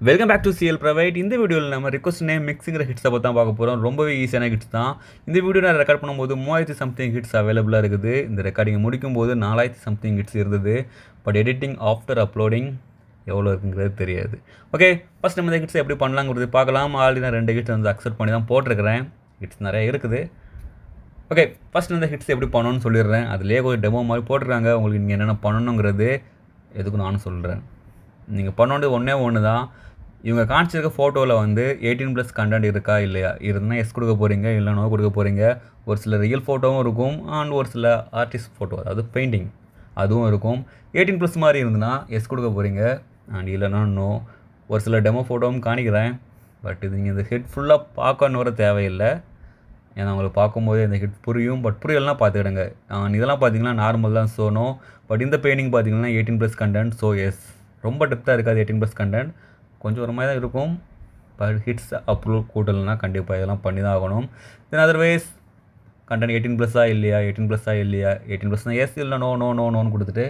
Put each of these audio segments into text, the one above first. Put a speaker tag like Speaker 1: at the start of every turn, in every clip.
Speaker 1: Welcome back to CL private. இந்த வீடியோவில் நம்ம ரிக்வஸ்ட் நேம் மிக்ஸுங்கிற ஹிட்ஸை பற்றி தான் பார்க்க போகிறோம். ரொம்பவே ஈஸியான ஹிட்ஸ் தான். இந்த வீடியோ நான் ரெக்கார்ட் பண்ணும்போது 3000 சம்திங் ஹிட்ஸ் அவைலபிளாக இருக்குது. இந்த ரெக்கார்டிங் முடிக்கும் போது 4000 சம்திங் ஹிட்ஸ் இருந்தது. பட் எடிட்டிங் ஆஃப்டர் அப்லோடிங் எவ்வளோ இருக்குங்கிறது தெரியாது. ஓகே, ஃபஸ்ட் நம்ம இந்த ஹிட்ஸ் எப்படி பண்ணலாங்கிறது பார்க்கலாம். ஆல்ரெடி நான் 2 ஹிட்ஸ் வந்து அக்செப்ட் பண்ணி தான் போட்டிருக்கிறேன். ஹிட்ஸ் நிறைய இருக்குது. ஓகே, ஃபஸ்ட் இந்த ஹிட்ஸ் எப்படி பண்ணணும்னு சொல்லிடுறேன். அதிலே ஒரு டெமோ மாதிரி போட்டிருக்காங்க. உங்களுக்கு நீங்கள் என்னென்ன பண்ணணுங்கிறது எதுக்கு நானும் சொல்கிறேன். நீங்கள் பண்ண வேண்டியது ஒன்று தான். இவங்க காமிச்சிருக்க ஃபோட்டோவில் வந்து 18+ கண்டென்ட் இருக்கா இல்லையா, இருந்தால் எஸ் கொடுக்க போகிறீங்க, இல்லை நோ கொடுக்க போகிறீங்க. ஒரு சில ரியல் ஃபோட்டோவும் இருக்கும் அண்ட் ஒரு சில ஆர்டிஸ்ட் ஃபோட்டோ, அதாவது பெயிண்டிங் அதுவும் இருக்கும். 18+ மாதிரி இருந்ததுன்னா எஸ் கொடுக்க போகிறீங்க அண்ட் இல்லைனா நோ. ஒரு சில டெமோ ஃபோட்டோவும் காணிக்கிறேன். பட் இது நீங்கள் இந்த ஹிட் ஃபுல்லாக பார்க்கணும் வர தேவையில்லை. ஏன்னா உங்களுக்கு பார்க்கும்போது இந்த ஹிட் புரியும். பட் புரியலைன்னா பார்த்துக்கிடுங்க. இதெல்லாம் பார்த்தீங்கன்னா நார்மல் தான், ஸோ நோ. பட் இந்த பெயிண்டிங் பார்த்தீங்கன்னா 18+ கண்டென்ட், ஸோ எஸ். ரொம்ப டெப்த்தாக இருக்காது 18+ கண்டென்ட், கொஞ்சம் ஒரு மாதிரி தான் இருக்கும். பட் ஹிட்ஸ் அப்ரூவ் கூட்டலைன்னா கண்டிப்பாக இதெல்லாம் பண்ணி தான் ஆகணும். தென் அதர்வைஸ் கண்டென்ட் 18+ இல்லையா, 18+ இல்லையா, 18+ எஸ் இல்லை நோ நோ நோ நோன்னு கொடுத்துட்டு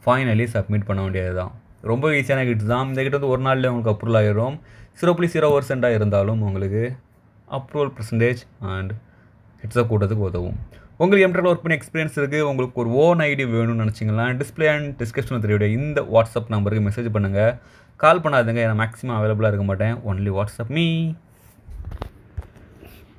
Speaker 1: ஃபைனலி சப்மிட் பண்ண வேண்டியது தான். ரொம்ப ஈஸியான ஹிட்ஸ் தான். இந்த ஹிட் வந்து ஒரு நாளில் உங்களுக்கு அப்ரூவல் ஆகிடும். 0.0% இருந்தாலும் உங்களுக்கு அப்ரூவல் பர்சன்டேஜ் அண்ட் ஹிட்ஸை கூட்டத்துக்கு உதவும். உங்களுக்கு எம்டரில் ஒர்க் பண்ணி எக்ஸ்பீரியன்ஸ் இருக்குது, உங்களுக்கு ஒரு ஓன் ஐடி வேணும்னு நினச்சிங்கன்னா டிஸ்பிளே அண்ட் டிஸ்கிரிப்ஷன் தெரிய இந்த வாட்ஸ்அப் நம்பருக்கு மெசேஜ் பண்ணுங்கள். கால் பண்ணாதுங்க, ஏன்னா மேக்ஸிமம் அவைலபிளாக இருக்க மாட்டேன். Only WhatsApp me.